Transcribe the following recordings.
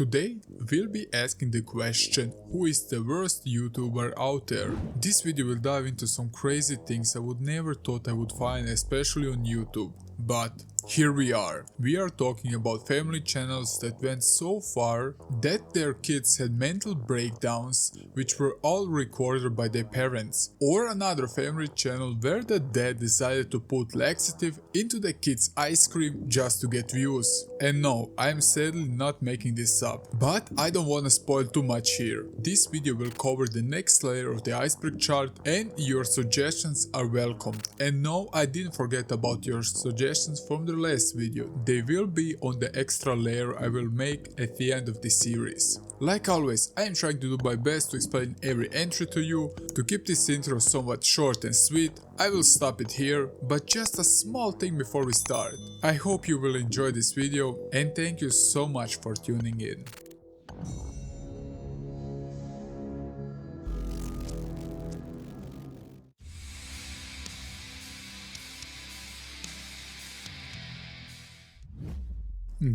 Today, we'll be asking the question, who is the worst YouTuber out there? This video will dive into some crazy things I would never thought I would find, especially on YouTube. But here we are. We are talking about family channels that went so far that their kids had mental breakdowns which were all recorded by their parents. Or another family channel where the dad decided to put laxative into the kids' ice cream just to get views. And no, I am sadly not making this up. But I don't want to spoil too much here. This video will cover the next layer of the iceberg chart and your suggestions are welcomed. And no, I didn't forget about your suggestions from the last video. They will be on the extra layer I will make at the end of this series. Like always, I am trying to do my best to explain every entry to you. To keep this intro somewhat short and sweet, I will stop it here, but just a small thing before we start. I hope you will enjoy this video and thank you so much for tuning in.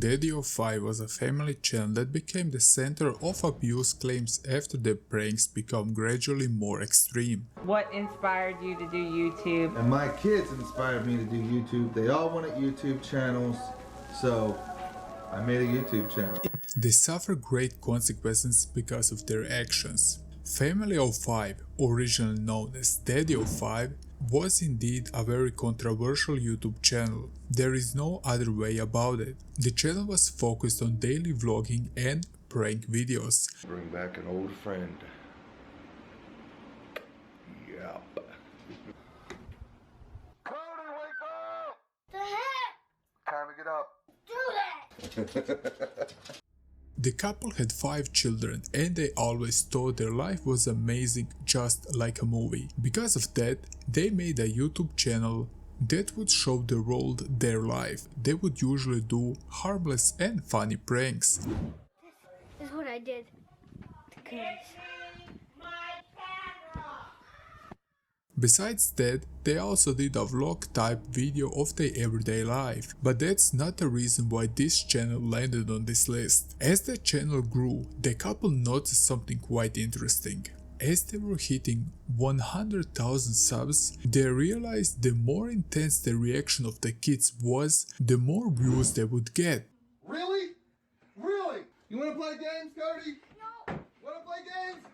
Daddy of 5 was a family channel that became the center of abuse claims after the pranks become gradually more extreme. What inspired you to do YouTube? And my kids inspired me to do YouTube. They all wanted YouTube channels, so I made a YouTube channel. They suffer great consequences because of their actions. Family of 5, originally known as Daddy of 5, was indeed a very controversial YouTube channel. There is no other way about it. The channel was focused on daily vlogging and prank videos. Bring back an old friend. Yep. Cody, wake up! The heck? Time to get up. Do that! The couple had 5 children and they always thought their life was amazing, just like a movie. Because of that, they made a YouTube channel that would show the world their life. They would usually do harmless and funny pranks. This is what I did to Chris. Besides that, they also did a vlog type video of their everyday life, but that's not the reason why this channel landed on this list. As the channel grew, the couple noticed something quite interesting. As they were hitting 100,000 subs, they realized the more intense the reaction of the kids was, the more views they would get. Really? Really? You wanna play games, Cody? No. Wanna play games?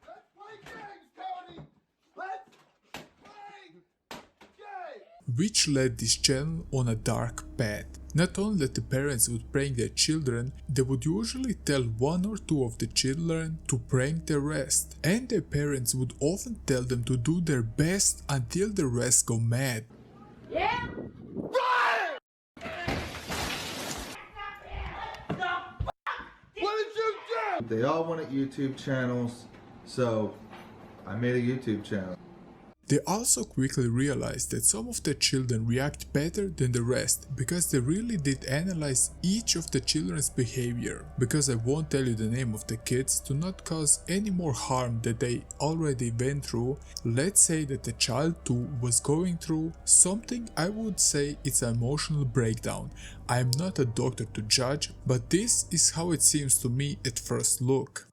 Let's play games, Cody! Let's play games! Which led this channel on a dark path. Not only that the parents would prank their children, they would usually tell 1 or 2 of the children to prank the rest, and their parents would often tell them to do their best until the rest go mad. Yeah? What did you do? They all wanted YouTube channels, so I made a YouTube channel. They also quickly realized that some of the children react better than the rest because they really did analyze each of the children's behavior. Because I won't tell you the name of the kids to not cause any more harm that they already went through, let's say that the child 2 was going through something I would say it's an emotional breakdown. I am not a doctor to judge, but this is how it seems to me at first look.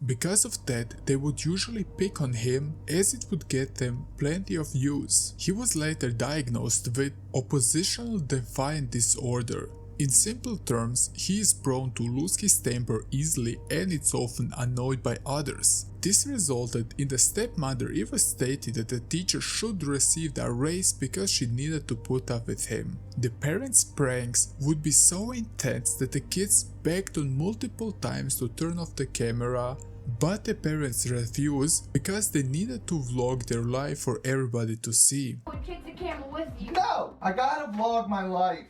Because of that, they would usually pick on him as it would get them plenty of views. He was later diagnosed with oppositional defiant disorder. In simple terms, he is prone to lose his temper easily and it's often annoyed by others. This resulted in the stepmother even stating that the teacher should receive a raise because she needed to put up with him. The parents' pranks would be so intense that the kids begged on multiple times to turn off the camera, but the parents refused because they needed to vlog their life for everybody to see. Take the camera with you. No! I gotta vlog my life.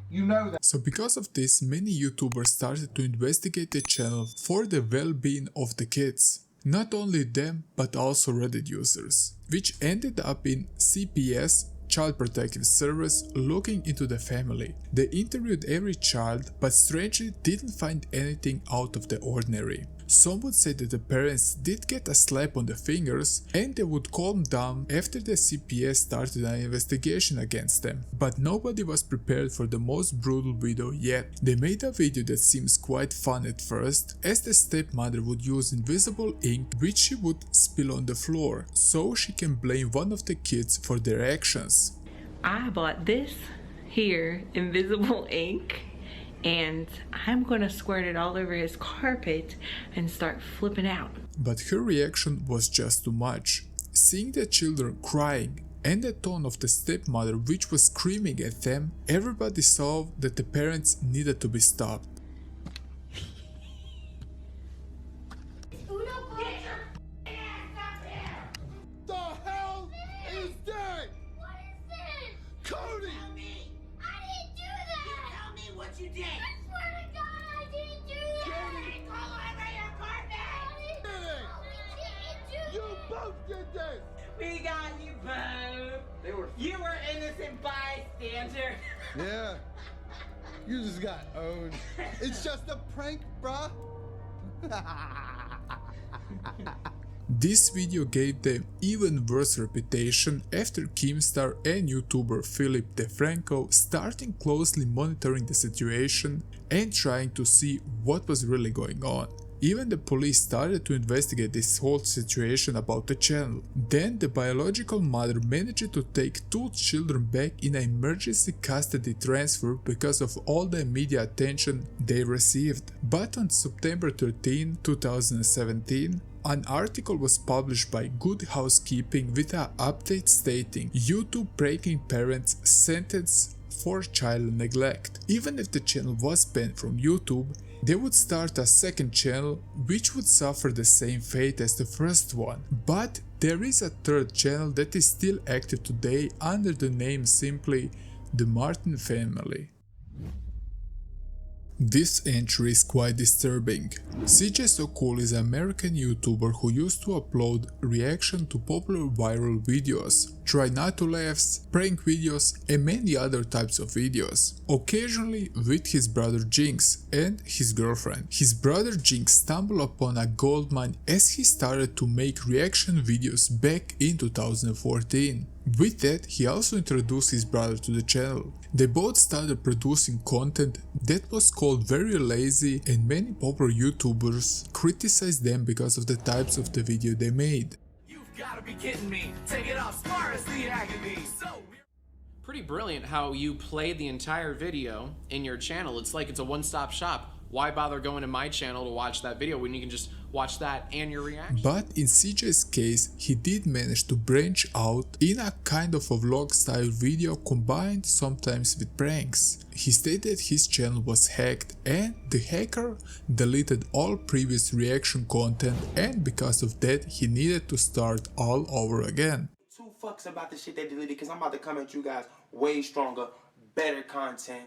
You know that. So because of this, many YouTubers started to investigate the channel for the well-being of the kids. Not only them, but also Reddit users, which ended up in CPS, Child Protective Service, looking into the family. They interviewed every child, but strangely didn't find anything out of the ordinary. Some would say that the parents did get a slap on the fingers and they would calm down after the CPS started an investigation against them. But nobody was prepared for the most brutal video yet. They made a video that seems quite fun at first, as the stepmother would use invisible ink which she would spill on the floor, so she can blame one of the kids for their actions. I bought this here, invisible ink, and I'm gonna squirt it all over his carpet and start flipping out. But her reaction was just too much. Seeing the children crying and the tone of the stepmother which was screaming at them, everybody saw that the parents needed to be stopped. The hell is that? What is this? Cody! Tell me. I didn't do that. Tell me what you did. I swear to God, I didn't do that. Nicole, I read your carpet. I didn't do You both did this! We got you both. You were innocent bystander. Yeah. You just got owned. It's just a prank, bruh. This video gave them even worse reputation after Keemstar and YouTuber Philip DeFranco starting closely monitoring the situation and trying to see what was really going on. Even the police started to investigate this whole situation about the channel. Then the biological mother managed to take 2 children back in an emergency custody transfer because of all the media attention they received. But on September 13, 2017, an article was published by Good Housekeeping with an update stating YouTube pranking parents sentenced for child neglect. Even if the channel was banned from YouTube, they would start a second channel which would suffer the same fate as the first one. But there is a third channel that is still active today under the name simply The Martin Family. This entry is quite disturbing. CJ So Cool is an American YouTuber who used to upload reaction to popular viral videos, try not to laughs, prank videos and many other types of videos, occasionally with his brother Jinx and his girlfriend. His brother Jinx stumbled upon a goldmine as he started to make reaction videos back in 2014. With that, he also introduced his brother to the channel. They both started producing content that was called very lazy, and many popular YouTubers criticized them because of the types of the video they made. You've gotta be kidding me. Take it off smart as the agony. So Pretty brilliant how you played the entire video in your channel. It's like it's a one-stop shop. Why bother going to my channel to watch that video when you can just watch that and your reaction? But in CJ's case, he did manage to branch out in a kind of a vlog style video combined sometimes with pranks. He stated his channel was hacked and the hacker deleted all previous reaction content, and because of that he needed to start all over again. 2 fucks about the shit they deleted, because I'm about to come at you guys way stronger, better content.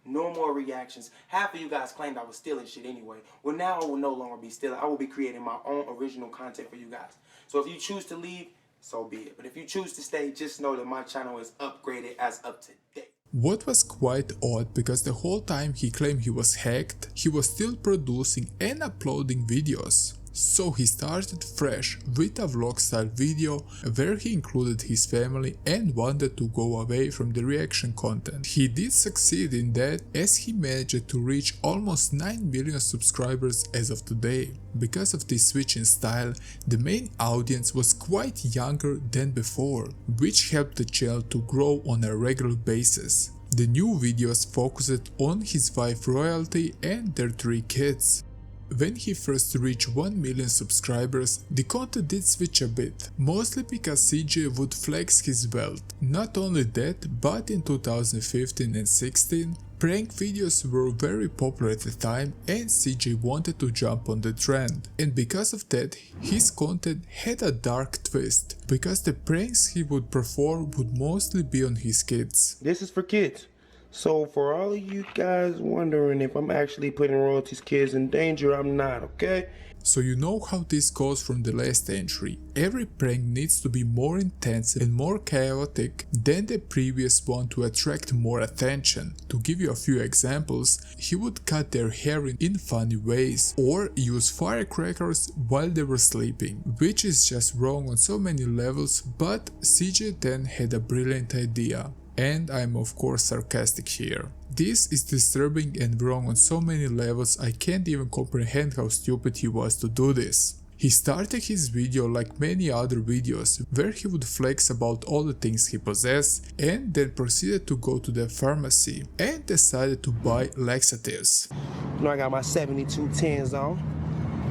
No more reactions. Half of you guys claimed I was stealing shit anyway. Well, now I will no longer be stealing. I will be creating my own original content for you guys. So if you choose to leave, so be it. But if you choose to stay, just know that my channel is upgraded as of today. What was quite odd, because the whole time he claimed he was hacked, he was still producing and uploading videos. So he started fresh with a vlog style video where he included his family and wanted to go away from the reaction content. He did succeed in that, as he managed to reach almost 9 million subscribers as of today. Because of this switch in style, the main audience was quite younger than before, which helped the channel to grow on a regular basis. The new videos focused on his wife Royalty and their 3 kids. When he first reached 1 million subscribers, the content did switch a bit, mostly because CJ would flex his wealth. Not only that, but in 2015 and 16, prank videos were very popular at the time and CJ wanted to jump on the trend. And because of that, his content had a dark twist, because the pranks he would perform would mostly be on his kids. This is for kids. So for all of you guys wondering if I'm actually putting Royalty's kids in danger, I'm not, okay? So you know how this goes from the last entry. Every prank needs to be more intense and more chaotic than the previous one to attract more attention. To give you a few examples, he would cut their hair in funny ways or use firecrackers while they were sleeping, which is just wrong on so many levels, but CJ then had a brilliant idea. And I'm of course sarcastic here. This is disturbing and wrong on so many levels. I can't even comprehend how stupid he was to do this. He started his video like many other videos, where he would flex about all the things he possessed, and then proceeded to go to the pharmacy and decided to buy laxatives. You know I got my 72 10s on.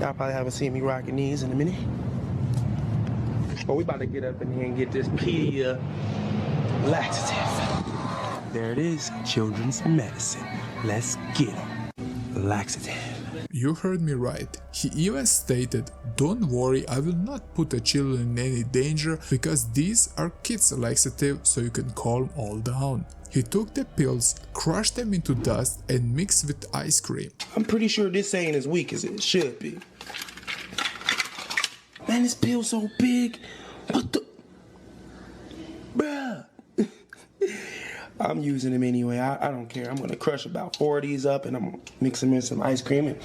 Y'all probably haven't seen me rocking these in a minute. But we about to get up in here and get this Pedia laxative. There it is, children's medicine. Let's get them. Laxative. You heard me right. He even stated, "Don't worry, I will not put the children in any danger because these are kids laxative, so you can calm all down." He took the pills, crushed them into dust and mixed with ice cream. I'm pretty sure this ain't as weak as it should be. Man, this pill's so big. What the? Bruh. I'm using them anyway. I don't care. I'm gonna crush about 4 of these up and I'm gonna mix them in some ice cream.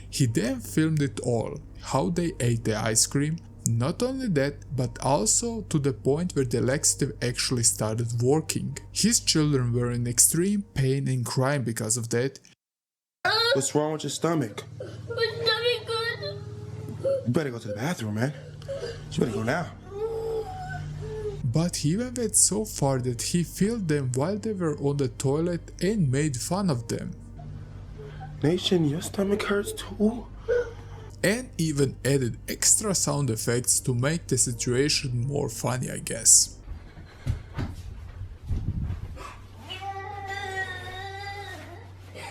He then filmed it all, how they ate the ice cream. Not only that, but also to the point where the laxative actually started working. His children were in extreme pain and crying because of that. What's wrong with your stomach? My stomach good. You better go to the bathroom, man. You better go now. But he even went so far that he filmed them while they were on the toilet and made fun of them. Nation, your stomach hurts too? And even added extra sound effects to make the situation more funny, I guess.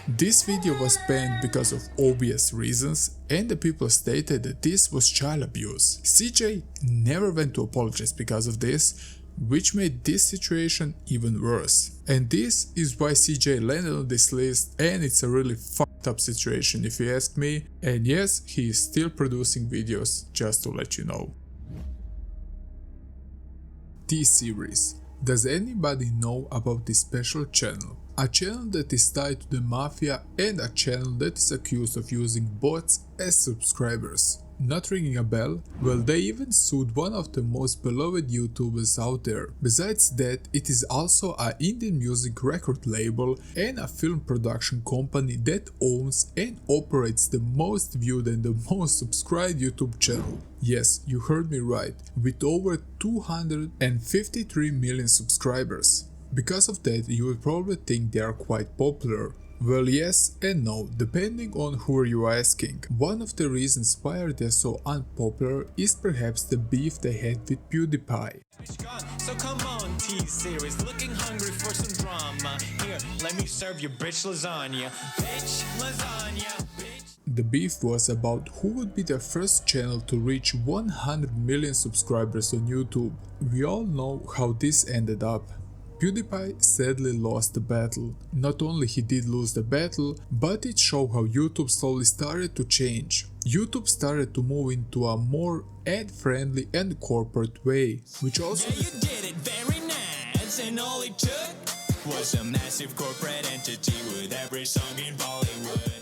This video was banned because of obvious reasons, and the people stated that this was child abuse. CJ never went to apologize because of this, which made this situation even worse. And this is why CJ landed on this list, and it's a really fucked up situation if you ask me. And yes, he is still producing videos, just to let you know. T-Series. Does anybody know about this special channel? A channel that is tied to the mafia and a channel that is accused of using bots as subscribers. Not ringing a bell? Well, they even sued one of the most beloved YouTubers out there. Besides that, it is also an Indian music record label and a film production company that owns and operates the most viewed and the most subscribed YouTube channel. Yes, you heard me right, with over 253 million subscribers. Because of that, you would probably think they are quite popular. Well, yes and no, depending on who you are asking. One of the reasons why they are so unpopular is perhaps the beef they had with PewDiePie. So come on, T-Series, looking hungry for some drama. Here, let me serve you bitch lasagna. Bitch lasagna, bitch. The beef was about who would be the first channel to reach 100 million subscribers on YouTube. We all know how this ended up. PewDiePie sadly lost the battle. Not only he did lose the battle, but it showed how YouTube slowly started to change. YouTube started to move into a more ad-friendly and corporate way, which also you did it very nice, and all it took was a massive corporate entity with every song in Bollywood.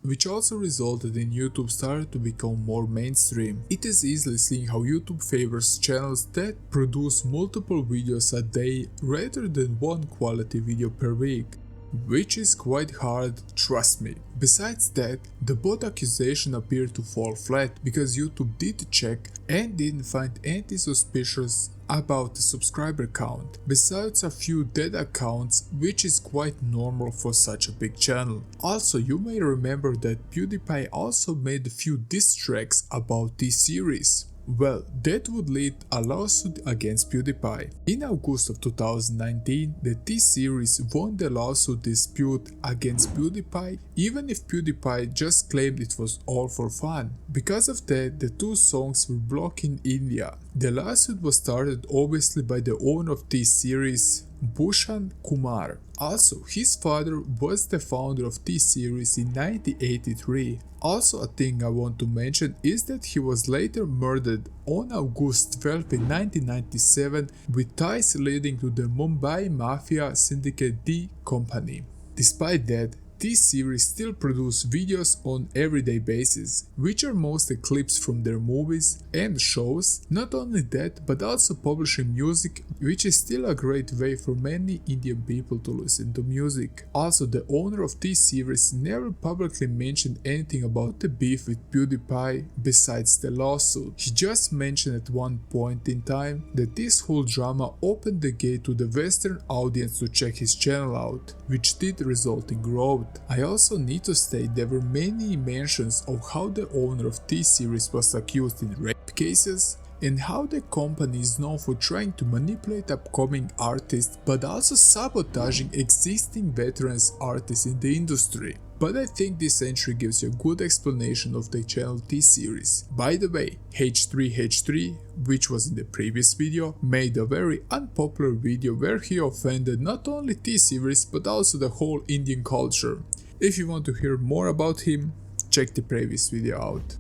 Which also resulted in YouTube started to become more mainstream. It is easily seen how YouTube favors channels that produce multiple videos a day rather than one quality video per week. Which is quite hard, trust me. Besides that, the bot accusation appeared to fall flat because YouTube did check and didn't find anything suspicious about the subscriber count, besides a few dead accounts, which is quite normal for such a big channel. Also, you may remember that PewDiePie also made a few diss tracks about this series. Well, that would lead a lawsuit against PewDiePie. In August of 2019, the T-Series won the lawsuit dispute against PewDiePie, even if PewDiePie just claimed it was all for fun. Because of that, the two songs were blocked in India. The lawsuit was started obviously by the owner of T-Series, Bhushan Kumar. Also, his father was the founder of T-Series in 1983. Also, a thing I want to mention is that he was later murdered on August 12 in 1997 with ties leading to the Mumbai Mafia syndicate D Company. Despite that, T-Series still produce videos on everyday basis, which are mostly clips from their movies and shows. Not only that, but also publishing music, which is still a great way for many Indian people to listen to music. Also, the owner of T-Series never publicly mentioned anything about the beef with PewDiePie besides the lawsuit. He just mentioned at one point in time that this whole drama opened the gate to the Western audience to check his channel out, which did result in growth. I also need to state there were many mentions of how the owner of T-Series was accused in rape cases, and how the company is known for trying to manipulate upcoming artists but also sabotaging existing veterans artists in the industry. But I think this entry gives you a good explanation of the channel T-Series. By the way, H3H3, which was in the previous video, made a very unpopular video where he offended not only T-Series but also the whole Indian culture. If you want to hear more about him, check the previous video out.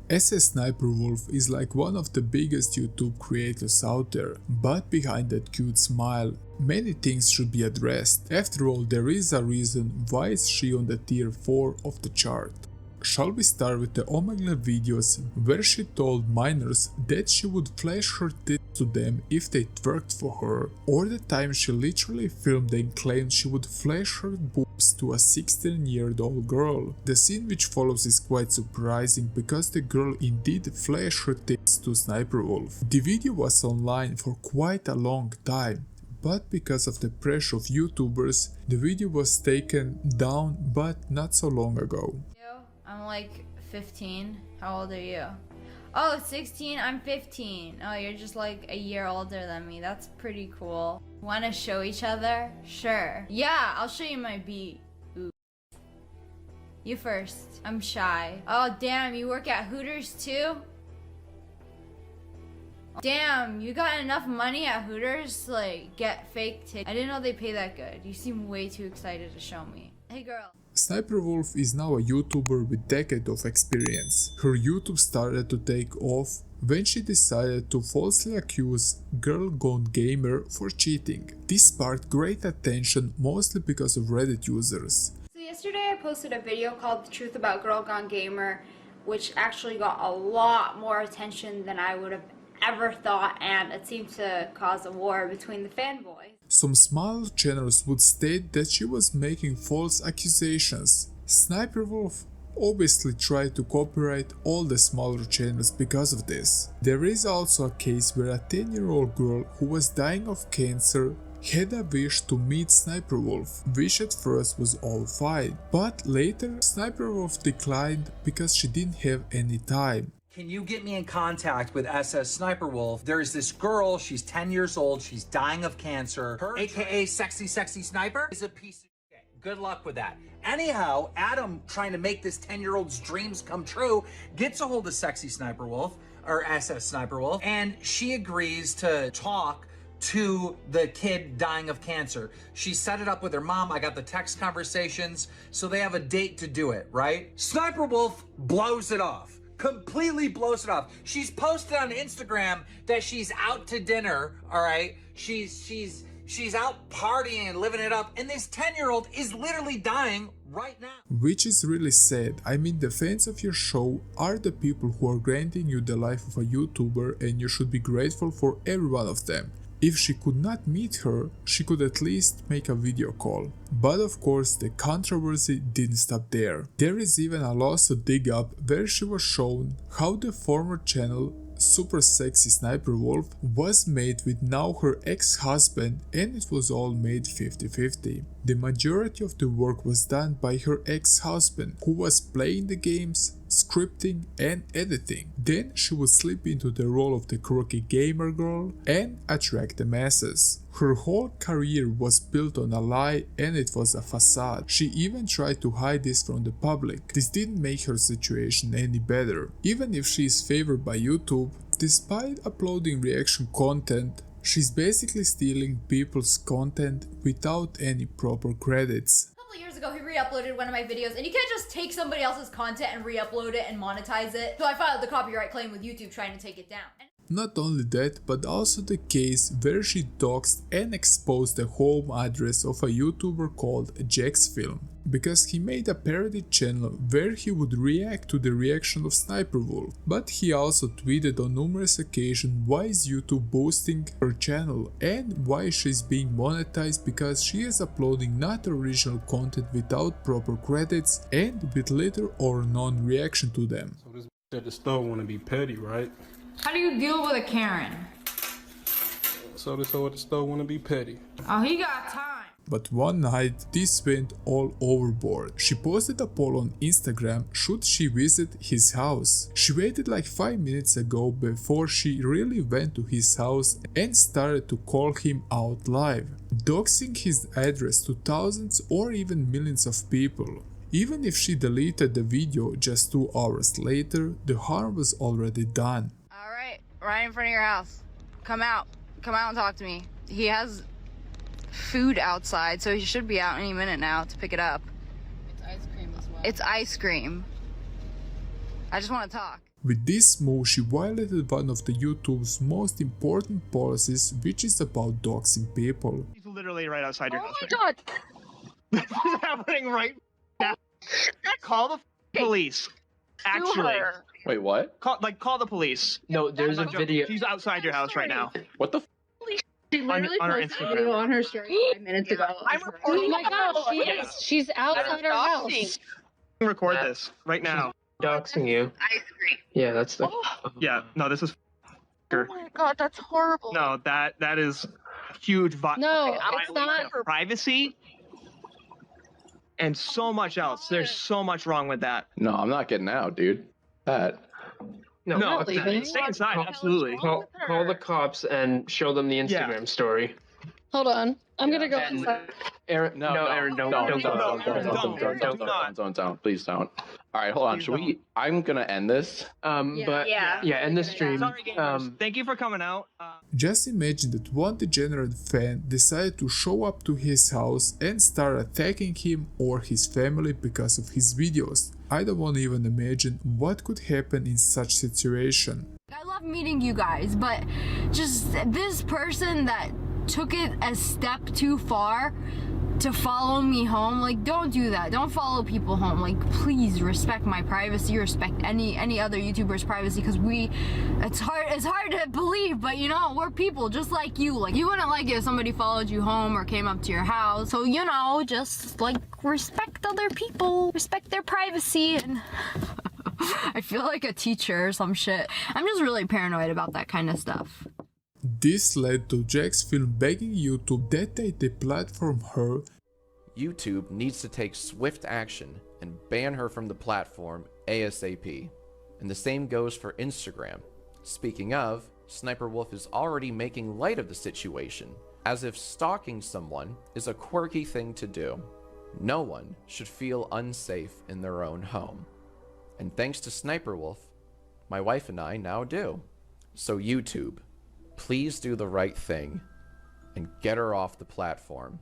SS Sniper Wolf is like one of the biggest YouTube creators out there, but behind that cute smile, many things should be addressed. After all, there is a reason why is she on the tier 4 of the chart. Shall we start with the Omegle videos where she told minors that she would flash her tits to them if they twerked for her, or the time she literally filmed and claimed she would flash her boobs to a 16-year-old girl. The scene which follows is quite surprising because the girl indeed flashed her tits to Sniper Wolf. The video was online for quite a long time, but because of the pressure of YouTubers, the video was taken down but not so long ago. I'm like 15. How old are you? Oh, 16. I'm 15. Oh, you're just like a year older than me. That's pretty cool. Want to show each other? Sure. Yeah, I'll show you my beat. Ooh. You first. I'm shy. Oh, damn. You work at Hooters too? Damn, you got enough money at Hooters to like get fake tickets. I didn't know they pay that good. You seem way too excited to show me. Hey girl. Sniper Wolf is now a YouTuber with decades of experience. Her YouTube started to take off when she decided to falsely accuse Girl Gone Gamer for cheating. This sparked great attention mostly because of Reddit users. So yesterday I posted a video called The Truth About Girl Gone Gamer, which actually got a lot more attention than I would have ever thought, and it seemed to cause a war between the fanboys. Some smaller channels would state that she was making false accusations. Sniper Wolf obviously tried to copyright all the smaller channels because of this. There is also a case where a 10-year-old girl who was dying of cancer had a wish to meet Sniper Wolf, which at first was all fine, but later Sniper Wolf declined because she didn't have any time. Can you get me in contact with SS Sniper Wolf? There's this girl, she's 10 years old, she's dying of cancer. Her AKA Sexy Sniper is a piece of shit. Good luck with that. Anyhow, Adam, trying to make this 10-year-old's dreams come true, gets a hold of Sexy Sniper Wolf, or SS Sniper Wolf, and she agrees to talk to the kid dying of cancer. She set it up with her mom. I got the text conversations, so they have a date to do it, right? Sniper Wolf blows it off. Completely blows it off. She's posted on Instagram that she's out to dinner, all right? She's out partying and living it up, and this 10-year-old is literally dying right now. Which is really sad. I mean, the fans of your show are the people who are granting you the life of a YouTuber, and you should be grateful for every one of them. If she could not meet her, she could at least make a video call. But of course, the controversy didn't stop there. There is even a lawsuit dig up where she was shown how the former channel Super Sexy Sniper Wolf was made with now her ex-husband, and it was all made 50-50. The majority of the work was done by her ex-husband, who was playing the games, scripting and editing. Then she would slip into the role of the quirky gamer girl and attract the masses. Her whole career was built on a lie, and it was a facade. She even tried to hide this from the public. This didn't make her situation any better. Even if she is favored by YouTube, despite uploading reaction content, She's basically stealing people's content without any proper credits. A couple years ago, he re-uploaded one of my videos, and you can't just take somebody else's content and re-upload it and monetize it. So I filed the copyright claim with YouTube trying to take it down. Not only that, but also the case where she doxed and exposed the home address of a YouTuber called JaxFilm, because he made a parody channel where he would react to the reaction of Sniper Wolf. But he also tweeted on numerous occasions why is YouTube boosting her channel and why she's being monetized, because she is uploading not original content without proper credits and with little or none reaction to them. So this at the store wanna be petty, right? How do you deal with a Karen? So this hoe at the store wanna be petty. Oh, he got time. But one night this went all overboard. She posted a poll on Instagram should she visit his house. She waited like 5 minutes ago before she really went to his house and started to call him out live, doxing his address to thousands or even millions of people. Even if she deleted the video just 2 hours later, the harm was already done. Alright, right in front of your house. Come out and talk to me. He has food outside, so he should be out any minute now to pick it up. It's ice cream as well. It's ice cream. I just want to talk. With this move, she violated one of the YouTube's most important policies, which is about doxing people. He's literally right outside your house. Oh my god! This is happening right now. Call the police. Actually. Wait, what? Call the police. No, there's a video. She's outside your house right now. What the? She literally on her posted a Instagram. video on her story 5 minutes ago. Oh my god, she's outside our house. Record this right now. Doxing you. Ice cream. Yeah, that's the. Yeah, no, this is. Oh my god, that's horrible. No, that is huge. No, it's not. Privacy. And so much else. There's so much wrong with that. No, I'm not getting out, dude. That. No, stay inside. Absolutely. Call the cops and show them the Instagram story. Hold on. I'm gonna go inside. Aaron, Aaron, don't. Please don't. All right, hold on. Should we? I'm gonna end this. End the stream. Sorry, gamers. Thank you for coming out. Just imagine that one degenerate fan decided to show up to his house and start attacking him or his family because of his videos. I don't want to even imagine what could happen in such situation. I love meeting you guys, but just this person that took it a step too far to follow me home, like, don't do that. Don't follow people home. Like, please respect my privacy, respect any other YouTuber's privacy, because it's hard to believe, but you know, we're people just like you. Like, you wouldn't like it if somebody followed you home or came up to your house. So, you know, just like respect other people, respect their privacy. And I feel like a teacher or some shit. I'm just really paranoid about that kind of stuff. This led to JaxFilm begging YouTube that they deplatform her. YouTube needs to take swift action and ban her from the platform ASAP. And the same goes for Instagram. Speaking of, Sniper Wolf is already making light of the situation, as if stalking someone is a quirky thing to do. No one should feel unsafe in their own home. And thanks to Sniper Wolf, my wife and I now do. So YouTube, please do the right thing and get her off the platform.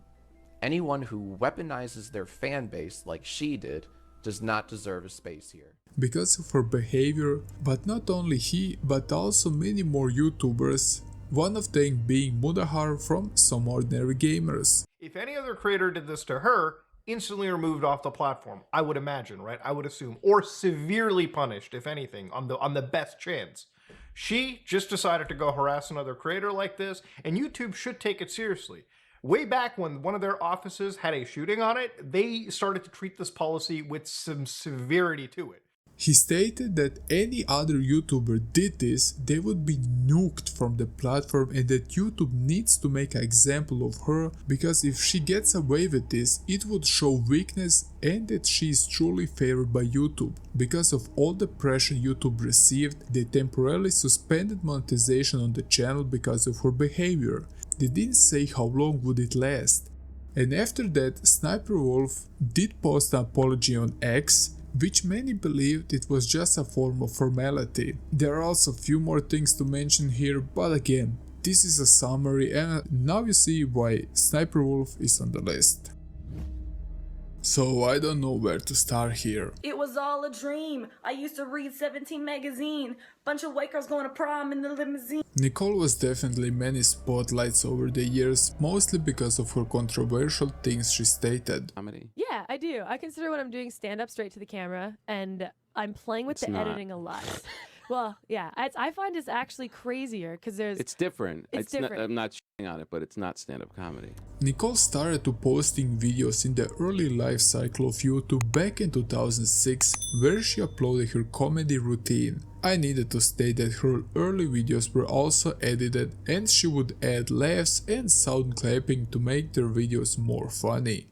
Anyone who weaponizes their fan base like she did does not deserve a space here. Because of her behavior, but not only he, but also many more YouTubers, one of them being Mudahar from Some Ordinary Gamers. If any other creator did this to her, instantly removed off the platform, I would imagine, right? I would assume, or severely punished, if anything, on the best chance. She just decided to go harass another creator like this, and YouTube should take it seriously. Way back when one of their offices had a shooting on it, they started to treat this policy with some severity to it. He stated that any other YouTuber did this, they would be nuked from the platform, and that YouTube needs to make an example of her, because if she gets away with this, it would show weakness and that she is truly favored by YouTube. Because of all the pressure YouTube received, they temporarily suspended monetization on the channel because of her behavior. They didn't say how long would it last. And after that, Sniper Wolf did post an apology on X, which many believed it was just a form of formality. There are also a few more things to mention here, but again, this is a summary, and now you see why Sniper Wolf is on the list. So I don't know where to start here. It was all a dream. I used to read 17 magazine. Bunch of white girls going to prom in the limousine. Nicole was definitely many spotlights over the years, mostly because of her controversial things she stated. Yeah, I do. I consider when I'm doing stand-up straight to the camera, and I'm playing with the editing a lot. Well, yeah, I find it's actually crazier because there's... It's different. It's different. I'm not shitting on it, but it's not stand-up comedy. Nicole started to posting videos in the early life cycle of YouTube back in 2006, where she uploaded her comedy routine. I needed to state that her early videos were also edited, and she would add laughs and sound clapping to make their videos more funny.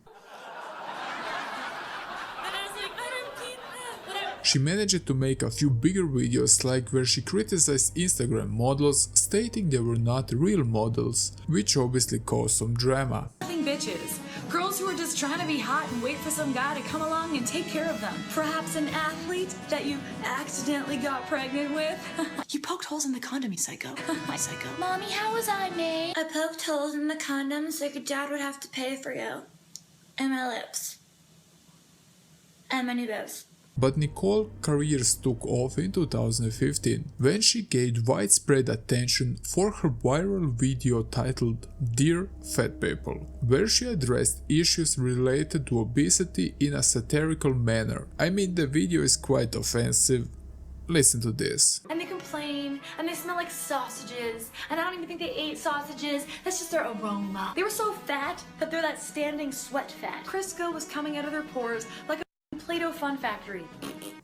She managed to make a few bigger videos, like where she criticized Instagram models, stating they were not real models, which obviously caused some drama. Bitches. Girls who are just trying to be hot and wait for some guy to come along and take care of them. Perhaps an athlete that you accidentally got pregnant with. You poked holes in the condom, you psycho. Psycho. Mommy, how was I made? I poked holes in the condom so your dad would have to pay for you. And my lips. And my new boobs. But Nicole's career took off in 2015 when she gained widespread attention for her viral video titled Dear Fat People, where she addressed issues related to obesity in a satirical manner. I mean, the video is quite offensive. Listen to this. And they complain, and they smell like sausages, and I don't even think they ate sausages, that's just their aroma. They were so fat that they're that standing sweat fat. Crisco was coming out of their pores like a Play-Doh Fun Factory.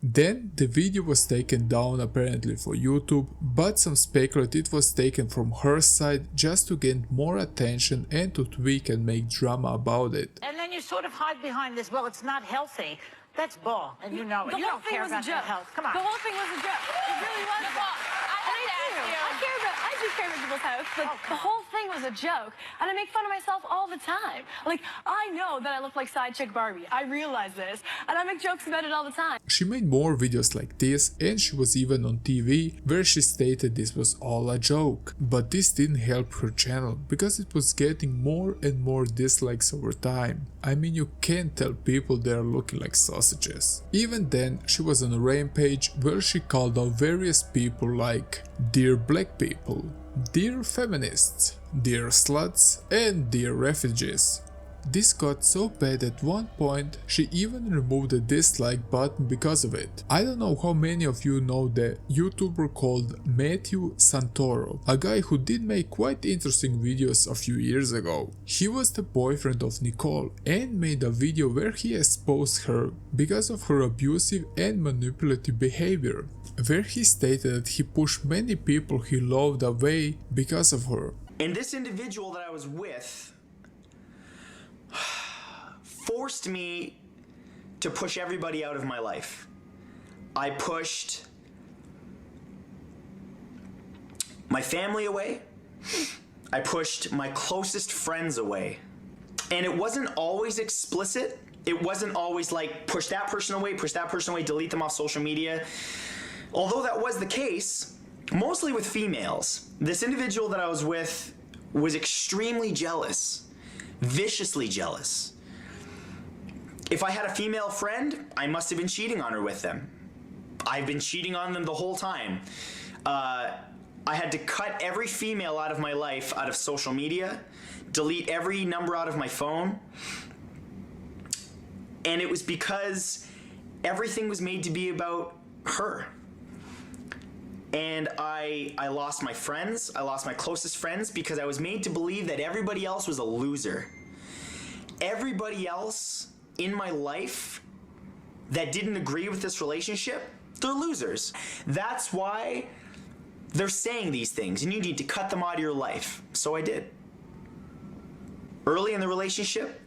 Then the video was taken down apparently for YouTube, but some speculate it was taken from her side just to gain more attention and to tweak and make drama about it. And then you sort of hide behind this, well, it's not healthy. That's bull, and you know it. You don't care about your health. Come on. The whole thing was a joke. It really was. I do care about people's health, but the whole thing was a joke. And I make fun of myself all the time. Like, I know that I look like side chick Barbie. I realize this. And I make jokes about it all the time. She made more videos like this, and she was even on TV where she stated this was all a joke. But this didn't help her channel because it was getting more and more dislikes over time. I mean, you can't tell people they are looking like sausages. Even then, she was on a rampage where she called out various people like Dear Black People, Dear Feminists, Dear Sluts, and Dear Refugees. This got so bad at one point, she even removed the dislike button because of it. I don't know how many of you know the YouTuber called Matthew Santoro, a guy who did make quite interesting videos a few years ago. He was the boyfriend of Nicole and made a video where he exposed her because of her abusive and manipulative behavior, where he stated that he pushed many people he loved away because of her. And this individual that I was with forced me to push everybody out of my life. I pushed my family away. I pushed my closest friends away. And it wasn't always explicit. It wasn't always like push that person away, delete them off social media. Although that was the case, mostly with females. This individual that I was with was extremely jealous, viciously jealous. If I had a female friend, I must have been cheating on her with them. I've been cheating on them the whole time. I had to cut every female out of my life, out of social media, delete every number out of my phone. And it was because everything was made to be about her. And I lost my friends, I lost my closest friends because I was made to believe that everybody else was a loser. Everybody else in my life that didn't agree with this relationship, they're losers. That's why they're saying these things and you need to cut them out of your life. So I did. Early in the relationship,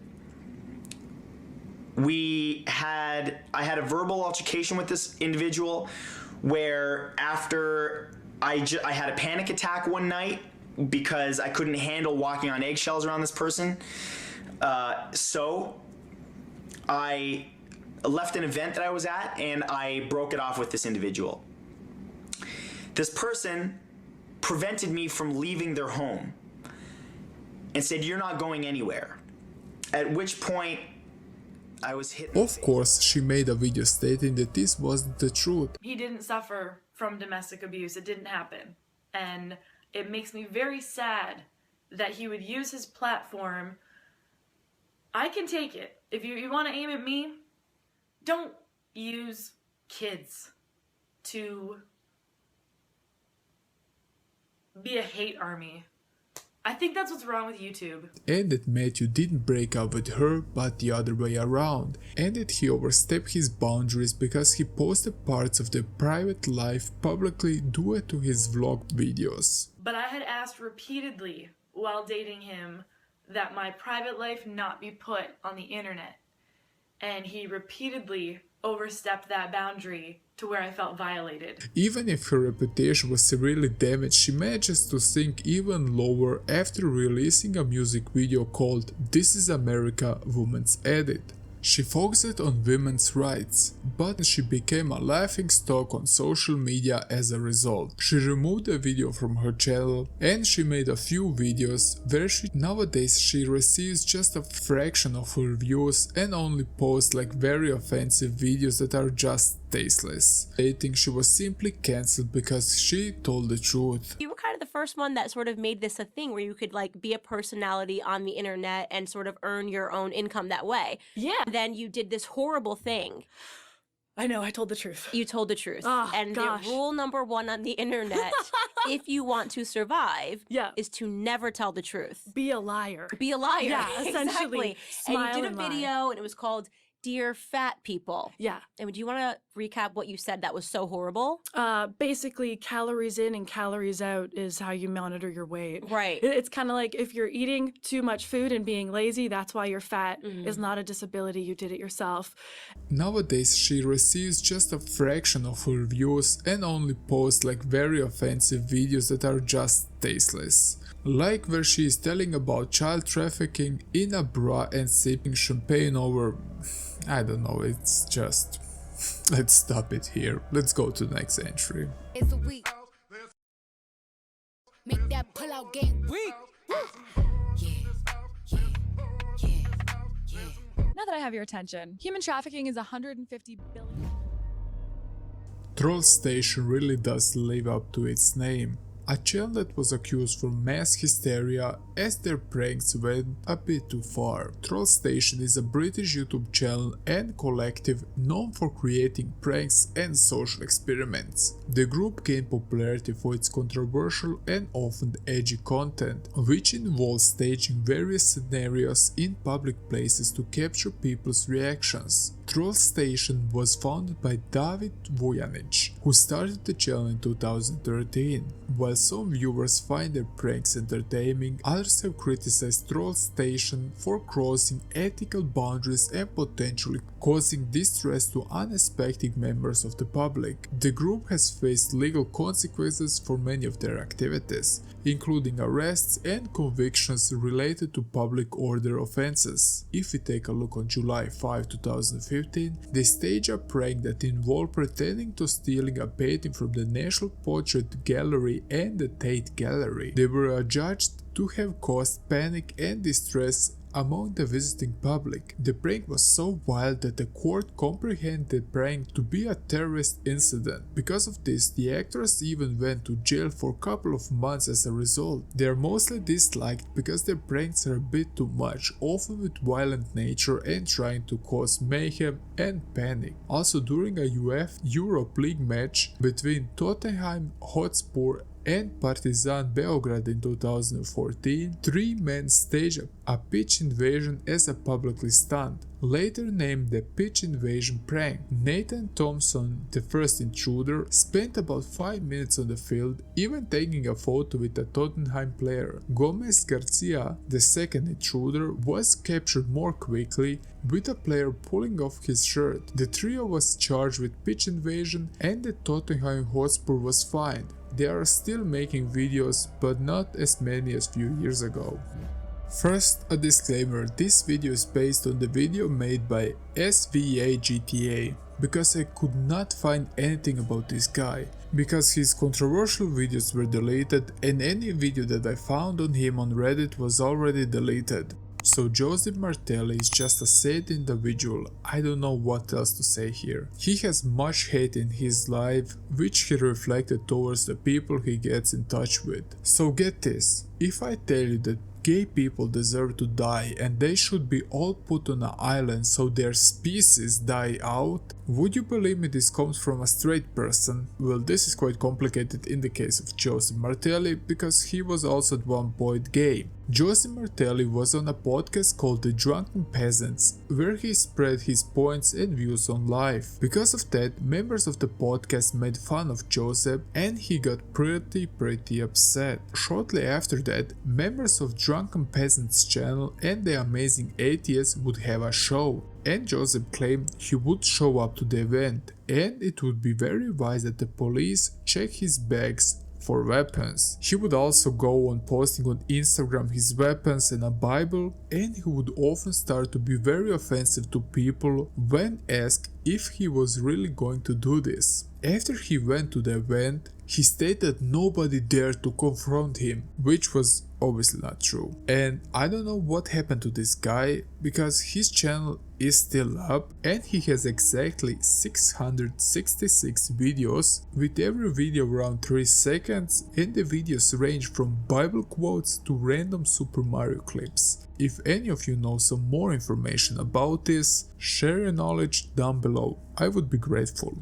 I had a verbal altercation with this individual where after I had a panic attack one night because I couldn't handle walking on eggshells around this person. So I left an event that I was at and I broke it off with this individual. This person prevented me from leaving their home and said, "You're not going anywhere." At which point I was hit. Of course, she made a video stating that this wasn't the truth. He didn't suffer from domestic abuse. It didn't happen. And it makes me very sad that he would use his platform. I can take it. If you want to aim at me, don't use kids to be a hate army. I think that's what's wrong with YouTube. And that Matthew didn't break up with her, but the other way around, and that he overstepped his boundaries because he posted parts of their private life publicly due to his vlog videos. But I had asked repeatedly while dating him that my private life not be put on the internet. And he repeatedly overstepped that boundary to where I felt violated. Even if her reputation was severely damaged, she manages to sink even lower after releasing a music video called "This Is America Women's Edit." She focused on women's rights, but she became a laughingstock on social media as a result. She removed the video from her channel and she made a few videos where nowadays she receives just a fraction of her views and only posts like very offensive videos that are just tasteless, stating she was simply cancelled because she told the truth. You were kind of the first one that sort of made this a thing where you could like be a personality on the internet and sort of earn your own income that way. Yeah. Then you did this horrible thing. I know, I told the truth. You told the truth. Oh, and gosh. the rule number one on the internet, if you want to survive, is to never tell the truth. Be a liar. Be a liar. Yeah, essentially. Exactly. Smile and you did a and video lie. and it was called Dear Fat People. Yeah. And do you want to recap what you said that was so horrible? Basically, calories in and calories out is how you monitor your weight. Right. It's kind of like if you're eating too much food and being lazy, that's why you're fat. Is not a disability, you did it yourself. Nowadays she receives just a fraction of her views and only posts like very offensive videos that are just tasteless. Like where she is telling about child trafficking in a bra and sipping champagne over... I don't know, it's just... Let's stop it here. Let's go to the next entry. It's a week. Make that pull out game weak. Now that I have your attention, human trafficking is 150 billion. Troll Station really does live up to its name. A channel that was accused for mass hysteria as their pranks went a bit too far. Troll Station is a British YouTube channel and collective known for creating pranks and social experiments. The group gained popularity for its controversial and often edgy content, which involves staging various scenarios in public places to capture people's reactions. Troll Station was founded by David Vujanic, who started the channel in 2013. While some viewers find their pranks entertaining, others have criticized Troll Station for crossing ethical boundaries and potentially causing distress to unsuspecting members of the public. The group has faced legal consequences for many of their activities, including arrests and convictions related to public order offenses. If we take a look on July 5, 2015, they staged a prank that involved pretending to stealing a painting from the National Portrait Gallery and the Tate Gallery. They were adjudged to have caused panic and distress among the visiting public. The prank was so wild that the court comprehended the prank to be a terrorist incident. Because of this, the actors even went to jail for a couple of months as a result. They are mostly disliked because their pranks are a bit too much, often with violent nature and trying to cause mayhem and panic. Also, during a UEFA Europe League match between Tottenham Hotspur and Partizan Beograd in 2014, three men staged a pitch invasion as a publicly stunt, later named the pitch invasion prank. Nathan Thompson, the first intruder, spent about 5 minutes on the field, even taking a photo with a Tottenham player. Gomez Garcia, the second intruder, was captured more quickly, with a player pulling off his shirt. The trio was charged with pitch invasion and the Tottenham Hotspur was fined. They are still making videos, but not as many as few years ago. First, a disclaimer, this video is based on the video made by SVA GTA. because I could not find anything about this guy, because his controversial videos were deleted and any video that I found on him on Reddit was already deleted. So Joseph Martell is just a sad individual, I don't know what else to say here. He has much hate in his life, which he reflected towards the people he gets in touch with. So get this, if I tell you that gay people deserve to die and they should be all put on an island so their species die out, would you believe me this comes from a straight person? Well, this is quite complicated in the case of Joseph Martelli because he was also at one point gay. Joseph Martelli was on a podcast called The Drunken Peasants, where he spread his points and views on life. Because of that, members of the podcast made fun of Joseph and he got pretty upset. Shortly after that, members of Drunken Peasants channel and The Amazing Atheist would have a show. And Joseph claimed he would show up to the event, and it would be very wise that the police check his bags for weapons. He would also go on posting on Instagram his weapons and a Bible, and he would often start to be very offensive to people when asked if he was really going to do this. After he went to the event, he stated nobody dared to confront him, which was obviously not true. And I don't know what happened to this guy, because his channel is still up and he has exactly 666 videos, with every video around 3 seconds, and the videos range from Bible quotes to random Super Mario clips. If any of you know some more information about this, share your knowledge down below, I would be grateful.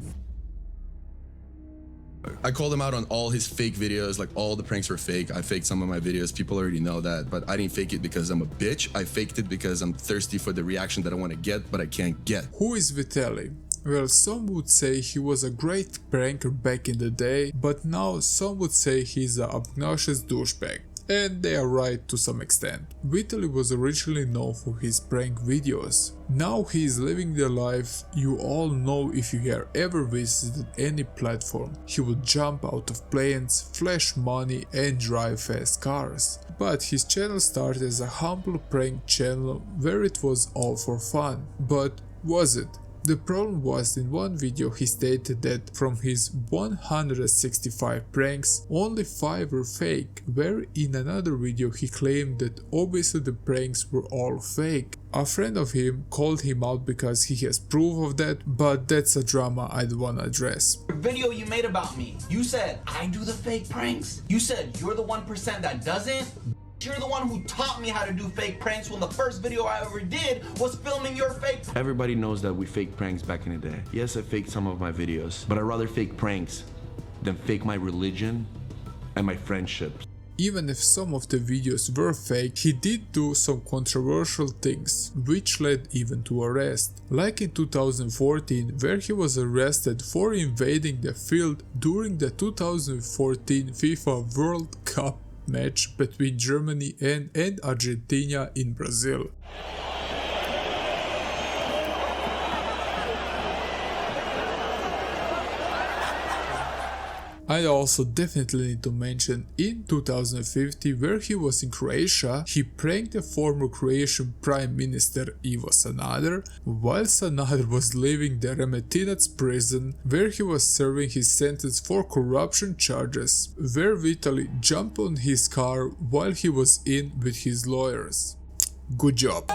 I called him out on all his fake videos, like all the pranks were fake. I faked some of my videos, people already know that, but I didn't fake it because I'm a bitch. I faked it because I'm thirsty for the reaction that I want to get, but I can't get. Who is Vitaly? Well, some would say he was a great pranker back in the day, but now some would say he's an obnoxious douchebag. And they are right to some extent. Vitaly was originally known for his prank videos. Now he is living the life you all know if you have ever visited any platform. He would jump out of planes, flash money and drive fast cars. But his channel started as a humble prank channel where it was all for fun. But was it? The problem was, in one video he stated that from his 165 pranks, only 5 were fake, where in another video he claimed that obviously the pranks were all fake. A friend of him called him out because he has proof of that, but that's a drama I don't wanna address. The video you made about me, you said I do the fake pranks. You said you're the 1% that doesn't. You're the one who taught me how to do fake pranks when the first video I ever did was filming your fake. Everybody knows that we faked pranks back in the day. Yes, I faked some of my videos, but I'd rather fake pranks than fake my religion and my friendships. Even if some of the videos were fake, he did do some controversial things, which led even to arrest. Like in 2014, where he was arrested for invading the field during the 2014 FIFA World Cup match between Germany and Argentina in Brazil. I also definitely need to mention in 2050, where he was in Croatia, he pranked the former Croatian Prime Minister Ivo Sanader while Sanader was leaving the Remetinac prison, where he was serving his sentence for corruption charges, where Vitaly jumped on his car while he was in with his lawyers. Good job.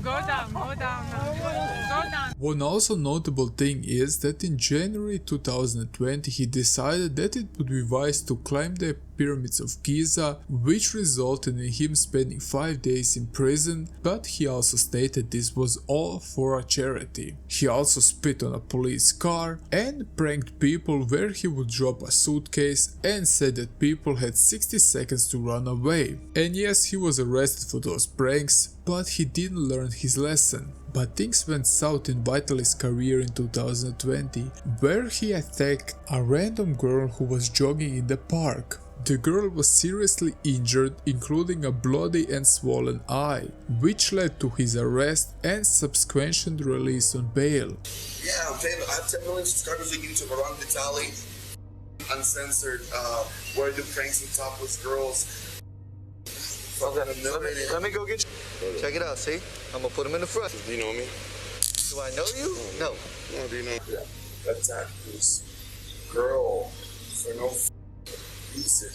Go down, go down, go down. One also notable thing is that in January 2020 he decided that it would be wise to climb the pyramids of Giza, which resulted in him spending 5 days in prison, but he also stated this was all for a charity. He also spit on a police car and pranked people, where he would drop a suitcase and said that people had 60 seconds to run away. And yes, he was arrested for those pranks, but he didn't learn his lesson. But things went south in Vitaly's career in 2020, where he attacked a random girl who was jogging in the park. The girl was seriously injured, including a bloody and swollen eye, which led to his arrest and subsequent release on bail. Yeah, I'm famous. I have 10 million subscribers on YouTube around Vitaly. Uncensored, where I do pranks on topless girls. Okay, let me go get you. Check it out, see? I'm gonna put him in the front. Do you know me? Do I know you? No. No, do you know? Yeah. Attack this girl for no reason.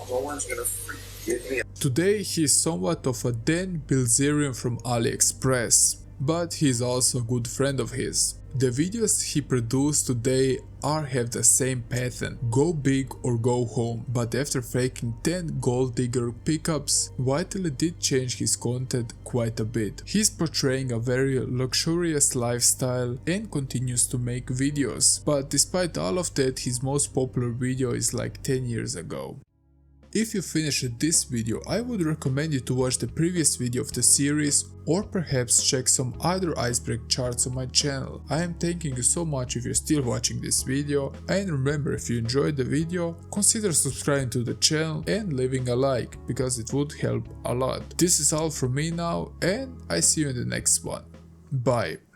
No one's gonna forget me. Today he is somewhat of a Dan Bilzerian from AliExpress, but he is also a good friend of his. The videos he produced today have the same pattern, go big or go home, but after faking 10 gold digger pickups, Vell did change his content quite a bit. He's portraying a very luxurious lifestyle and continues to make videos, but despite all of that, his most popular video is like 10 years ago. If you finished this video, I would recommend you to watch the previous video of the series or perhaps check some other Iceberg charts on my channel. I am thanking you so much if you're still watching this video, and remember, if you enjoyed the video, consider subscribing to the channel and leaving a like, because it would help a lot. This is all from me now, and I see you in the next one. Bye.